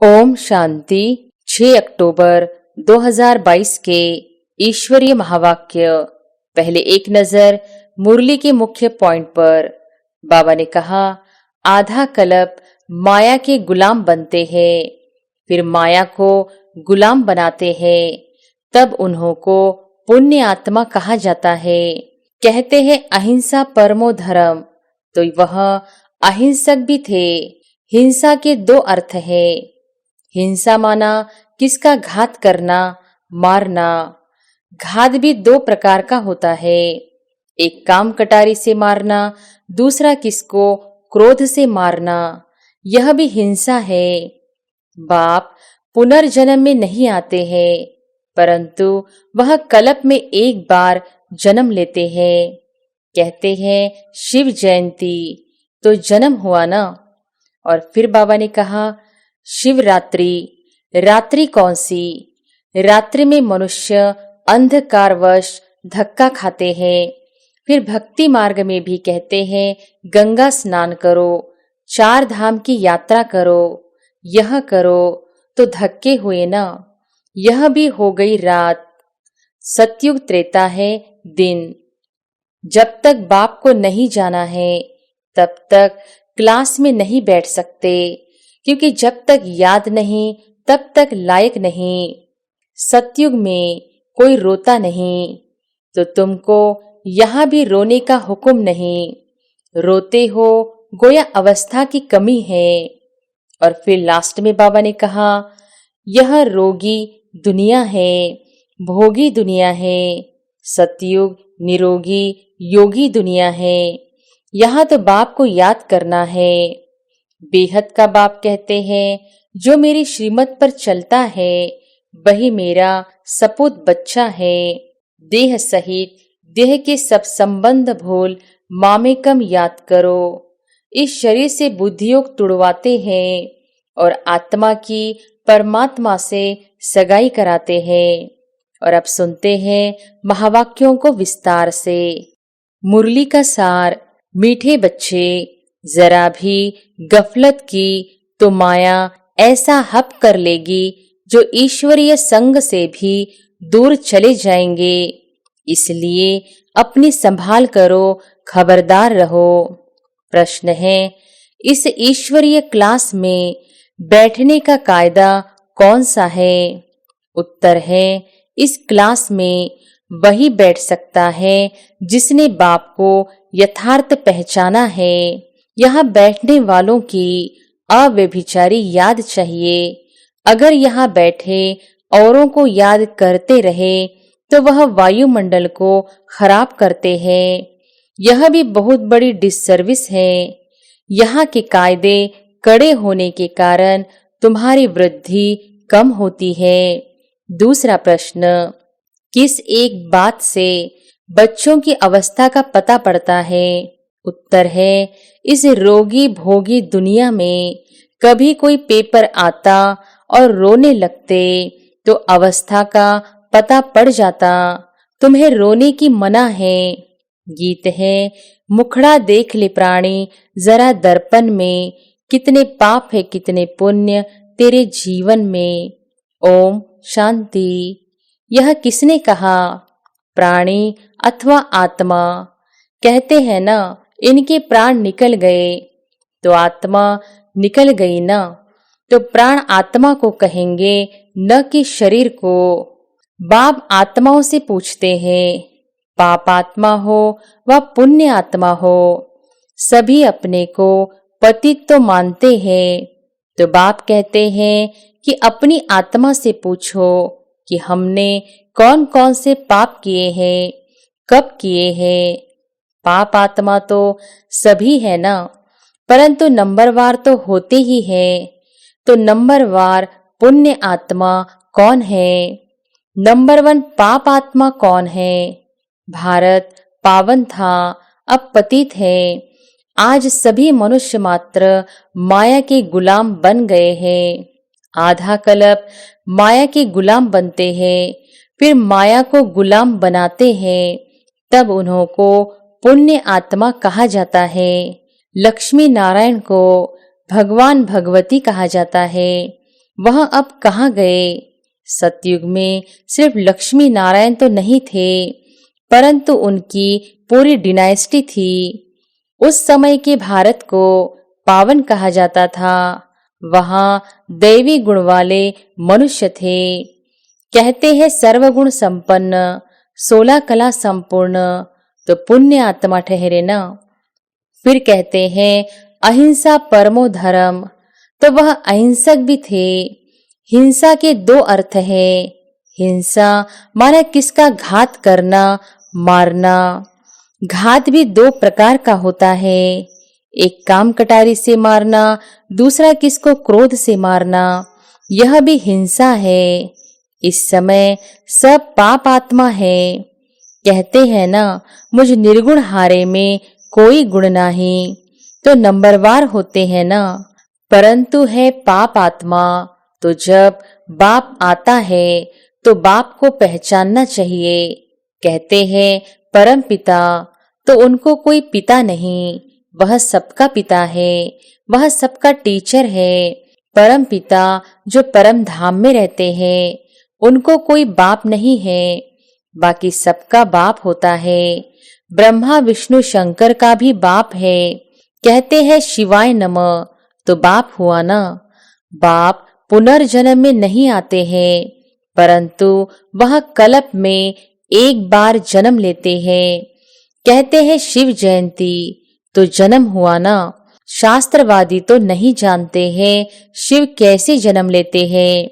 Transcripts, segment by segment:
ओम शांति। 6 अक्टूबर 2022 के ईश्वरीय महावाक्य। पहले एक नजर मुरली के मुख्य पॉइंट पर। बाबा ने कहा, आधा कल्प माया के गुलाम बनते हैं, फिर माया को गुलाम बनाते हैं, तब उन्हों को पुण्य आत्मा कहा जाता है। कहते हैं अहिंसा परमो धर्म, तो वह अहिंसक भी थे। हिंसा के दो अर्थ है। हिंसा माना किसका घात करना, मारना। घात भी दो प्रकार का होता है, एक काम कटारी से मारना, दूसरा किसको क्रोध से मारना। यह भी हिंसा है। बाप पुनर्जन्म में नहीं आते हैं, परंतु वह कल्प में एक बार जन्म लेते हैं। कहते हैं शिव जयंती, तो जन्म हुआ ना। और फिर बाबा ने कहा, शिवरात्रि। रात्रि कौन सी? रात्रि में मनुष्य अंधकारवश धक्का खाते हैं। फिर भक्ति मार्ग में भी कहते हैं गंगा स्नान करो, 4 धाम की यात्रा करो, यह करो, तो धक्के हुए ना। यह भी हो गई रात। सतयुग त्रेता है दिन। जब तक बाप को नहीं जाना है, तब तक क्लास में नहीं बैठ सकते, क्योंकि जब तक याद नहीं तब तक लायक नहीं। सतयुग में कोई रोता नहीं, तो तुमको यहाँ भी रोने का हुक्म नहीं। रोते हो गोया अवस्था की कमी है। और फिर लास्ट में बाबा ने कहा, यह रोगी दुनिया है, भोगी दुनिया है। सतयुग निरोगी योगी दुनिया है। यहाँ तो बाप को याद करना है। बेहद का बाप कहते हैं, जो मेरी श्रीमत पर चलता है वही मेरा सपूत बच्चा है। देह सहित देह के सब संबंध भूल मामेकम याद करो। इस शरीर से बुद्धियोग तुड़वाते हैं और आत्मा की परमात्मा से सगाई कराते हैं। और अब सुनते हैं महावाक्यों को विस्तार से। मुरली का सार। मीठे बच्चे, जरा भी गफलत की तो माया ऐसा हप कर लेगी जो ईश्वरीय संग से भी दूर चले जाएंगे। इसलिए अपनी संभाल करो, खबरदार रहो। प्रश्न है, इस ईश्वरीय क्लास में बैठने का कायदा कौन सा है? उत्तर है, इस क्लास में वही बैठ सकता है जिसने बाप को यथार्थ पहचाना है। यहाँ बैठने वालों की अव्यभिचारी याद चाहिए। अगर यहाँ बैठे औरों को याद करते रहे तो वह वायुमंडल को खराब करते हैं। यह भी बहुत बड़ी डिससर्विस है। यहाँ के कायदे कड़े होने के कारण तुम्हारी वृद्धि कम होती है। दूसरा प्रश्न, किस एक बात से बच्चों की अवस्था का पता पड़ता है? उत्तर है, इस रोगी भोगी दुनिया में कभी कोई पेपर आता और रोने लगते तो अवस्था का पता पड़ जाता। तुम्हें रोने की मना है। गीत है, मुखड़ा देख ले प्राणी जरा दर्पण में, कितने पाप है कितने पुण्य तेरे जीवन में। ओम शांति। यह किसने कहा? प्राणी अथवा आत्मा। कहते हैं ना, इनके प्राण निकल गए, तो आत्मा निकल गई ना। तो प्राण आत्मा को कहेंगे, न कि शरीर को। बाप आत्माओं से पूछते हैं, पाप आत्मा हो व पुण्य आत्मा हो, सभी अपने को पतित तो मानते हैं। तो बाप कहते हैं कि अपनी आत्मा से पूछो कि हमने कौन कौन से पाप किए हैं, कब किए हैं। पाप आत्मा तो सभी है ना, परंतु नंबरवार तो होते ही है। तो नंबरवार पुण्य आत्मा कौन है? नंबर 1 पाप आत्मा कौन है? भारत पावन था, अब पतित है। आज सभी मनुष्य मात्र माया के गुलाम बन गए हैं। आधा कल्प माया के गुलाम बनते हैं, फिर माया को गुलाम बनाते हैं, तब उन्हों को पुण्य आत्मा कहा जाता है। लक्ष्मी नारायण को भगवान भगवती कहा जाता है। वह अब कहाँ गए? सतयुग में सिर्फ लक्ष्मी नारायण तो नहीं थे, परंतु उनकी पूरी डिनाइस्टी थी। उस समय के भारत को पावन कहा जाता था। वहां दैवी गुण वाले मनुष्य थे। कहते हैं सर्वगुण संपन्न, 16 कला संपूर्ण, तो पुण्य आत्मा ठहरे ना। फिर कहते हैं अहिंसा परमो धर्म, तो वह अहिंसक भी थे। हिंसा के 2 अर्थ हैं। हिंसा माना किसका घात करना, मारना। घात भी 2 प्रकार का होता है, एक काम कटारी से मारना, दूसरा किसको क्रोध से मारना। यह भी हिंसा है। इस समय सब पाप आत्मा है। कहते हैं ना, मुझ निर्गुण हारे में कोई गुण नहीं, तो नंबरवार होते हैं ना। परंतु है पाप आत्मा, तो जब बाप आता है तो बाप को पहचानना चाहिए। कहते हैं परम पिता, तो उनको कोई पिता नहीं, वह सबका पिता है, वह सबका टीचर है। परम पिता जो परम धाम में रहते हैं, उनको कोई बाप नहीं है, बाकी सबका बाप होता है। ब्रह्मा विष्णु शंकर का भी बाप है। कहते हैं शिवाय नमः, तो बाप हुआ ना। बाप पुनर्जन्म में नहीं आते हैं, परंतु वह कल्प में एक बार जन्म लेते हैं। कहते हैं शिव जयंती, तो जन्म हुआ ना। शास्त्रवादी तो नहीं जानते हैं शिव कैसे जन्म लेते हैं।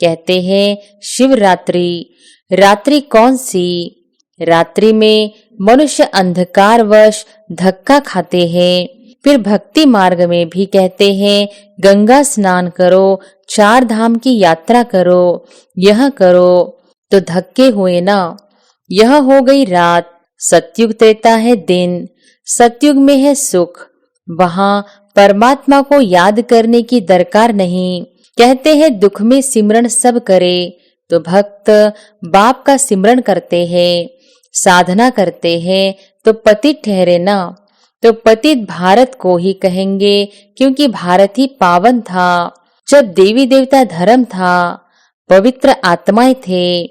कहते हैं शिवरात्रि। रात्रि कौन सी? रात्रि में मनुष्य अंधकारवश धक्का खाते हैं। फिर भक्ति मार्ग में भी कहते हैं गंगा स्नान करो, 4 धाम की यात्रा करो, यह करो, तो धक्के हुए ना। यह हो गई रात। सतयुग त्रेता है दिन। सतयुग में है सुख। वहां परमात्मा को याद करने की दरकार नहीं। कहते हैं दुख में सिमरन सब करे, तो भक्त बाप का सिमरन करते हैं, साधना करते हैं, तो पतित ठहरे ना। तो पतित भारत को ही कहेंगे, क्योंकि भारत ही पावन था। जब देवी देवता धर्म था, पवित्र आत्माएं थे।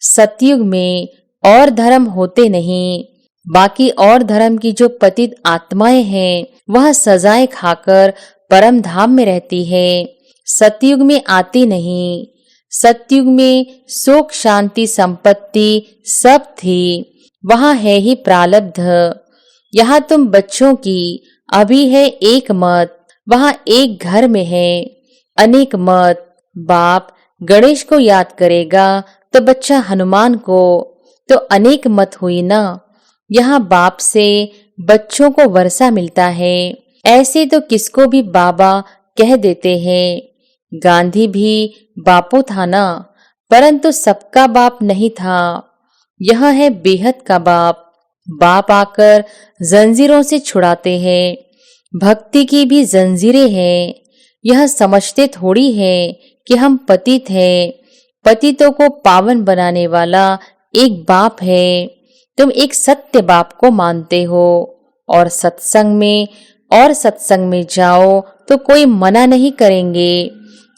सतयुग में और धर्म होते नहीं। बाकी और धर्म की जो पतित आत्माएं हैं, वह सजाएं खाकर परम धाम में रहती है। सतयुग में आती नहीं। सतयुग में सुख शांति संपत्ति सब थी। वहां है ही प्रारब्ध। यहाँ तुम बच्चों की अभी है एक मत, वहां एक घर में है अनेक मत। बाप गणेश को याद करेगा तो बच्चा हनुमान को, तो अनेक मत हुई ना। यहाँ बाप से बच्चों को वर्षा मिलता है। ऐसे तो किसको भी बाबा कह देते हैं। गांधी भी बापू था ना, परंतु सबका बाप नहीं था। यह है बेहद का बाप। बाप आकर जंजीरों से छुड़ाते हैं। भक्ति की भी जंजीरें हैं। यह समझते थोड़ी है कि हम पतित हैं। पतितों को पावन बनाने वाला एक बाप है। तुम एक सत्य बाप को मानते हो, और सत्संग में जाओ तो कोई मना नहीं करेंगे।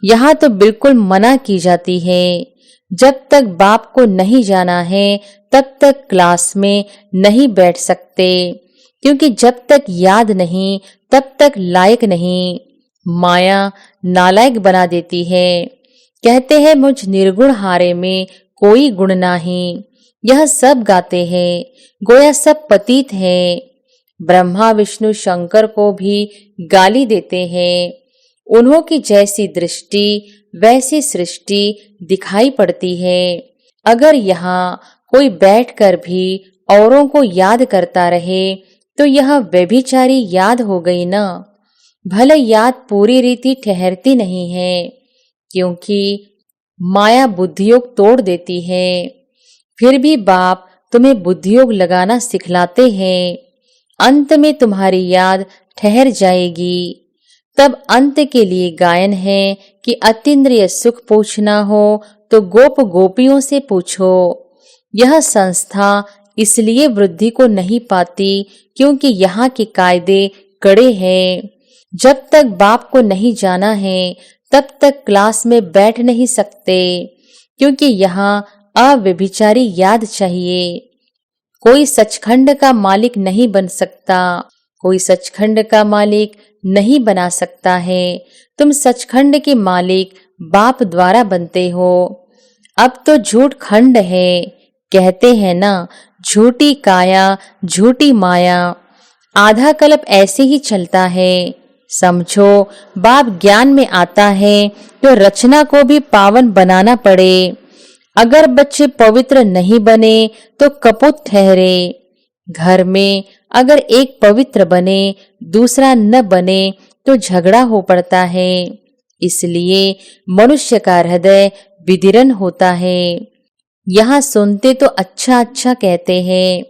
यहाँ तो बिल्कुल मना की जाती है। जब तक बाप को नहीं जाना है तब तक क्लास में नहीं बैठ सकते, क्योंकि जब तक याद नहीं तब तक लायक नहीं। माया नालायक बना देती है। कहते हैं मुझ निर्गुण हारे में कोई गुण नहीं। यह सब गाते हैं, गोया सब पतित हैं। ब्रह्मा विष्णु शंकर को भी गाली देते हैं। उन्हों की जैसी दृष्टि वैसी सृष्टि दिखाई पड़ती है। अगर यहाँ कोई बैठकर भी औरों को याद करता रहे तो यह व्यभिचारी याद हो गई ना। भले याद पूरी रीति ठहरती नहीं है, क्योंकि माया बुद्धियोग तोड़ देती है। फिर भी बाप तुम्हें बुद्धियोग लगाना सिखलाते हैं। अंत में तुम्हारी याद ठहर जाएगी। तब अंत के लिए गायन है कि अतीन्द्रिय सुख पूछना हो तो गोप गोपियों से पूछो। यह संस्था इसलिए वृद्धि को नहीं पाती क्योंकि यहाँ के कायदे कड़े हैं। जब तक बाप को नहीं जाना है तब तक क्लास में बैठ नहीं सकते, क्योंकि यहाँ अव्यभिचारी याद चाहिए। कोई सचखंड का मालिक नहीं बन सकता, कोई सचखंड का मालिक नहीं बना सकता है। तुम सचखंड के मालिक बाप द्वारा बनते हो। अब तो झूठ खंड है, कहते हैं ना, झूठी काया झूठी माया। आधा कल्प ऐसे ही चलता है। समझो, बाप ज्ञान में आता है तो रचना को भी पावन बनाना पड़े। अगर बच्चे पवित्र नहीं बने तो कपूत ठहरे। घर में अगर एक पवित्र बने, दूसरा न बने तो झगड़ा हो पड़ता है। इसलिए मनुष्य का हृदय विदीर्ण होता है। यहाँ सुनते तो अच्छा अच्छा कहते हैं,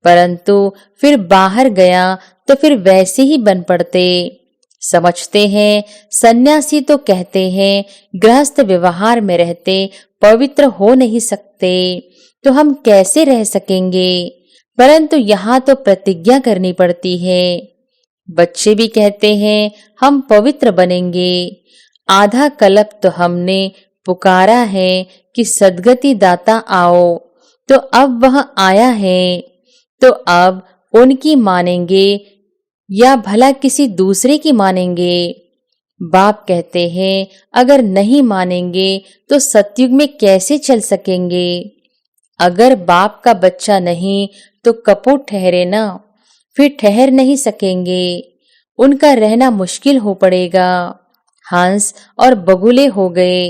परंतु फिर बाहर गया तो फिर वैसे ही बन पड़ते। समझते हैं सन्यासी तो कहते हैं गृहस्थ व्यवहार में रहते पवित्र हो नहीं सकते, तो हम कैसे रह सकेंगे। परंतु यहाँ तो प्रतिज्ञा करनी पड़ती है। बच्चे भी कहते हैं हम पवित्र बनेंगे। आधा कल्प तो हमने पुकारा है कि सद्गति दाता आओ, तो अब वह आया है, तो अब उनकी मानेंगे या भला किसी दूसरे की मानेंगे। बाप कहते हैं अगर नहीं मानेंगे तो सतयुग में कैसे चल सकेंगे। अगर बाप का बच्चा नहीं तो कपूत ठहरे ना, फिर ठहर नहीं सकेंगे। उनका रहना मुश्किल हो पड़ेगा। हंस और बगुले हो गए,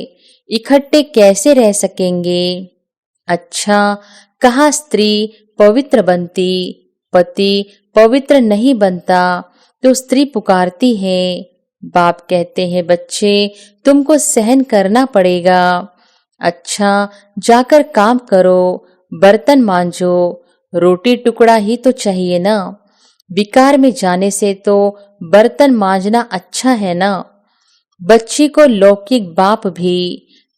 इकट्ठे कैसे रह सकेंगे। अच्छा, कहाँ स्त्री पवित्र बनती, पति पवित्र नहीं बनता तो स्त्री पुकारती है। बाप कहते हैं बच्चे तुमको सहन करना पड़ेगा। अच्छा, जाकर काम करो, बर्तन मांजो, रोटी टुकड़ा ही तो चाहिए ना। विकार में जाने से तो बर्तन मांजना अच्छा है ना। बच्ची को लौकिक बाप भी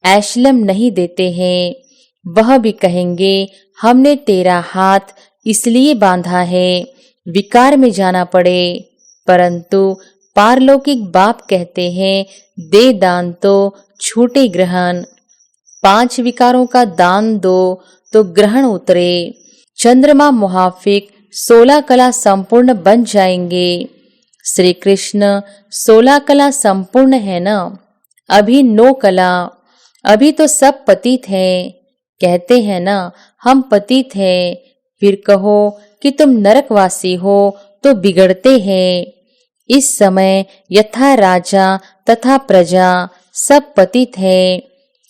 ऐशलम नहीं देते हैं। वह भी कहेंगे हमने तेरा हाथ इसलिए बांधा है विकार में जाना पड़े, परंतु पारलौकिक बाप कहते हैं दे दान तो छूटे ग्रहण। 5 विकारों का दान दो तो ग्रहण उतरे। चंद्रमा मुहाफिक 16 कला संपूर्ण बन जाएंगे। श्री कृष्ण 16 कला संपूर्ण है ना, अभी 9 कला। अभी तो सब पतित हैं। कहते हैं ना हम पतित हैं, फिर कहो कि तुम नरकवासी हो तो बिगड़ते हैं। इस समय यथा राजा तथा प्रजा सब पतित हैं।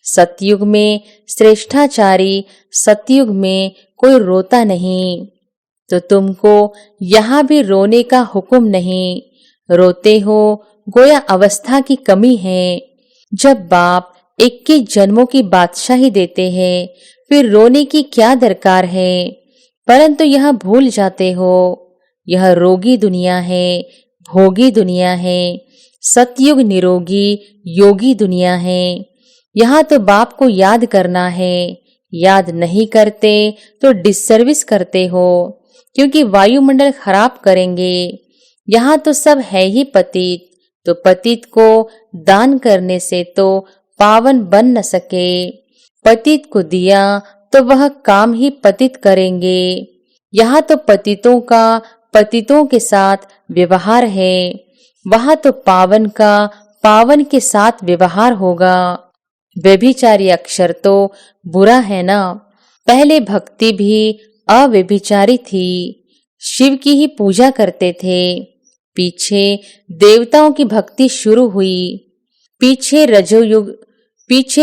सतयुग में श्रेष्ठाचारी, सतयुग में कोई रोता नहीं, तो तुमको यहाँ भी रोने का हुक्म नहीं। रोते हो गोया अवस्था की कमी है। जब बाप 21 जन्मों की बादशाही देते हैं, फिर रोने की क्या दरकार है। परंतु यह भूल जाते हो, यह रोगी दुनिया है, भोगी दुनिया है। सतयुग निरोगी योगी दुनिया है। यहाँ तो बाप को याद करना है। याद नहीं करते तो डिससर्विस करते हो, क्योंकि वायुमंडल खराब करेंगे। यहाँ तो सब है ही पतित, तो पतित को दान करने से तो पावन बन न सके। पतित को दिया तो वह काम ही पतित करेंगे। यहाँ तो पतितों का पतितों के साथ व्यवहार है, वहां तो पावन का पावन के साथ व्यवहार होगा। व्यभिचारी अक्षर तो बुरा है ना। पहले भक्ति भी अव्यभिचारी थी, शिव की ही पूजा करते थे। पीछे देवताओं की भक्ति शुरू हुई। पीछे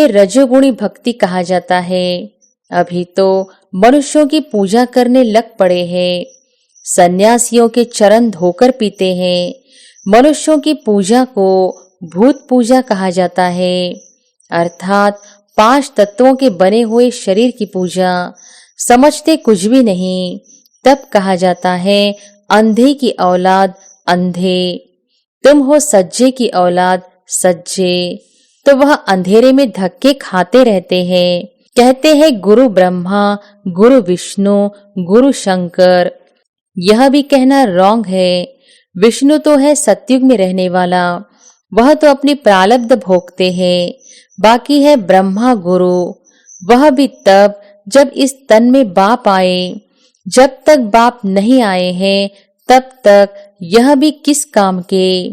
रजोगुणी भक्ति कहा जाता है। अभी तो मनुष्यों की पूजा करने लग पड़े हैं। सन्यासियों के चरण धोकर पीते हैं। मनुष्यों की पूजा को भूत पूजा कहा जाता है, अर्थात 5 तत्वों के बने हुए शरीर की पूजा। समझते कुछ भी नहीं। तब कहा जाता है अंधे की औलाद अंधे। तुम हो सज्जे की औलाद सज्जे, तो वह अंधेरे में धक्के खाते रहते हैं। कहते हैं गुरु ब्रह्मा, गुरु विष्णु, गुरु शंकर। यह भी कहना रॉन्ग है। विष्णु तो है सतयुग में रहने वाला, वह तो अपनी प्रारब्ध भोगते हैं। बाकी है ब्रह्मा गुरु, वह भी तब जब इस तन में बाप आए। जब तक बाप नहीं आए हैं तब तक यह भी किस काम के।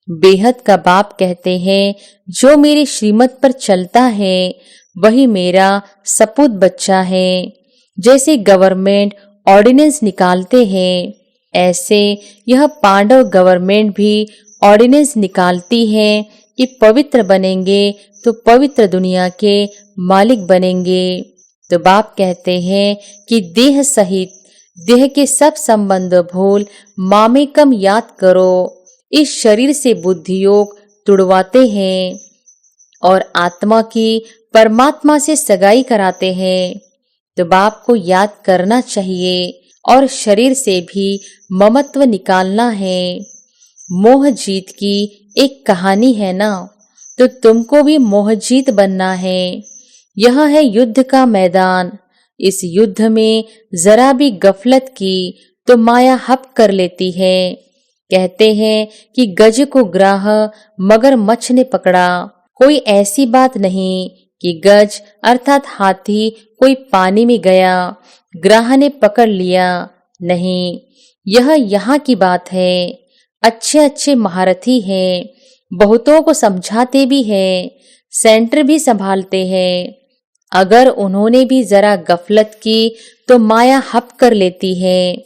बेहद का बाप कहते हैं, जो मेरी श्रीमत पर चलता है वही मेरा सपूत बच्चा है। जैसे गवर्नमेंट ऑर्डिनेंस निकालते हैं, ऐसे यह पांडव गवर्नमेंट भी ऑर्डिनेंस निकालती है कि पवित्र बनेंगे तो पवित्र दुनिया के मालिक बनेंगे। तो बाप कहते हैं कि देह सहित देह के सब संबंध भूल मामेकम याद करो। इस शरीर से बुद्धि योग तुड़वाते हैं और आत्मा की परमात्मा से सगाई कराते हैं। तो बाप को याद करना चाहिए और शरीर से भी ममत्व निकालना है। मोह जीत की एक कहानी है ना, तो तुमको भी मोह जीत बनना है। यह है युद्ध का मैदान। इस युद्ध में जरा भी गफलत की तो माया हप कर लेती है। कहते हैं कि गज को ग्राह मगरमच्छ ने पकड़ा। कोई ऐसी बात नहीं कि गज अर्थात हाथी कोई पानी में गया, ग्राह ने पकड़ लिया। नहीं, यह यहाँ की बात है। अच्छे अच्छे महारथी हैं, बहुतों को समझाते भी हैं, सेंटर भी संभालते हैं। अगर उन्होंने भी जरा गफलत की तो माया हप कर लेती है।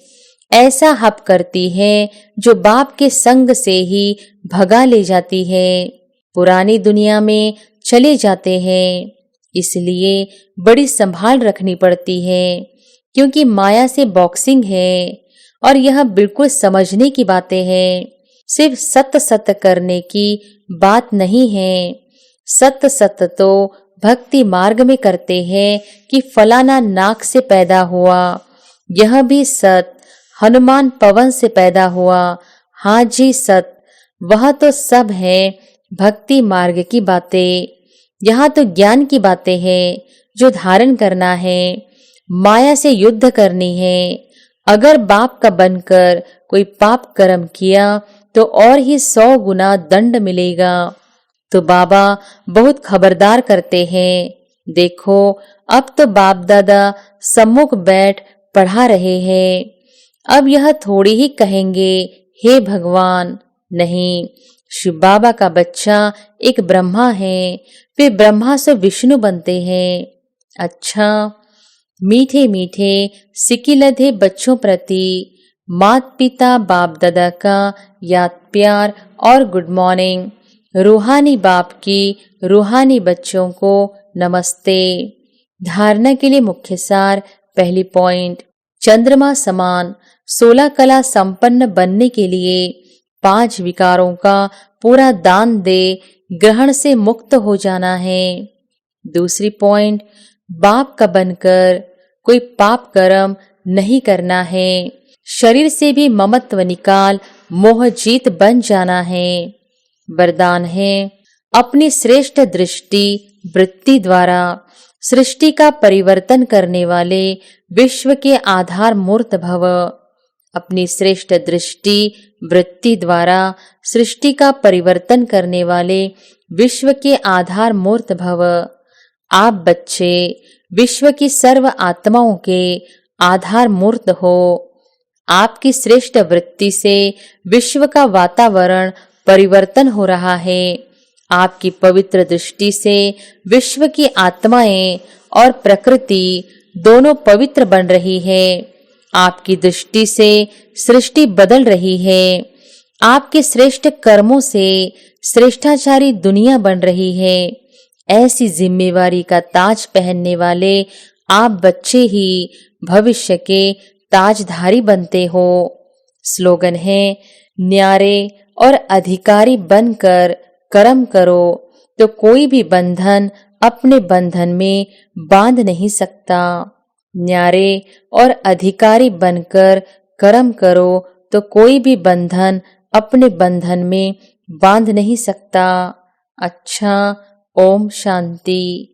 ऐसा हप करती है जो बाप के संग से ही भगा ले जाती है, पुरानी दुनिया में चले जाते हैं। इसलिए बड़ी संभाल रखनी पड़ती है, क्योंकि माया से बॉक्सिंग है और यह बिल्कुल समझने की बातें हैं। सिर्फ सत्य सत्य करने की बात नहीं है। सत्य सत्य तो भक्ति मार्ग में करते हैं कि फलाना नाक से पैदा हुआ, यह भी सत। हनुमान पवन से पैदा हुआ, हाँ जी सत। वह तो सब है भक्ति मार्ग की बातें। यहाँ तो ज्ञान की बातें हैं जो धारण करना है, माया से युद्ध करनी है। अगर बाप का बनकर कोई पाप कर्म किया तो और ही 100 गुना दंड मिलेगा। तो बाबा बहुत खबरदार करते हैं। देखो, अब तो बाप दादा सम्मुख बैठ पढ़ा रहे हैं। अब यह थोड़ी ही कहेंगे हे भगवान। नहीं, शिव बाबा का बच्चा एक ब्रह्मा है, वे ब्रह्मा से विष्णु बनते हैं। अच्छा, मीठे मीठे सिकिलधे बच्चों प्रति माता पिता बाप दादा का याद प्यार और गुड मॉर्निंग। रूहानी बाप की रूहानी बच्चों को नमस्ते। धारणा के लिए मुख्य सार। पहली पॉइंट, चंद्रमा समान 16 कला संपन्न बनने के लिए 5 विकारों का पूरा दान दे ग्रहण से मुक्त हो जाना है। दूसरी पॉइंट, बाप का बनकर कोई पाप कर्म नहीं करना है। शरीर से भी ममत्व निकाल मोह जीत बन जाना है। वरदान है, अपनी श्रेष्ठ दृष्टि वृत्ति द्वारा सृष्टि का परिवर्तन करने वाले विश्व के आधार मूर्त भव। अपनी श्रेष्ठ दृष्टि वृत्ति द्वारा सृष्टि का परिवर्तन करने वाले विश्व के आधार मूर्त भव। आप बच्चे विश्व की सर्व आत्माओं के आधार मूर्त हो। आपकी श्रेष्ठ वृत्ति से विश्व का वातावरण परिवर्तन हो रहा है। आपकी पवित्र दृष्टि से विश्व की आत्माएं और प्रकृति दोनों पवित्र बन रही है। आपकी दृष्टि से सृष्टि बदल रही है। आपके श्रेष्ठ कर्मों से श्रेष्ठाचारी दुनिया बन रही है। ऐसी जिम्मेवारी का ताज पहनने वाले आप बच्चे ही भविष्य के ताजधारी बनते हो। स्लोगन है, न्यारे और अधिकारी बनकर कर्म करो तो कोई भी बंधन अपने बंधन में बांध नहीं सकता। न्यारे और अधिकारी बनकर कर्म करो तो कोई भी बंधन अपने बंधन में बांध नहीं सकता। अच्छा, ओम शांति।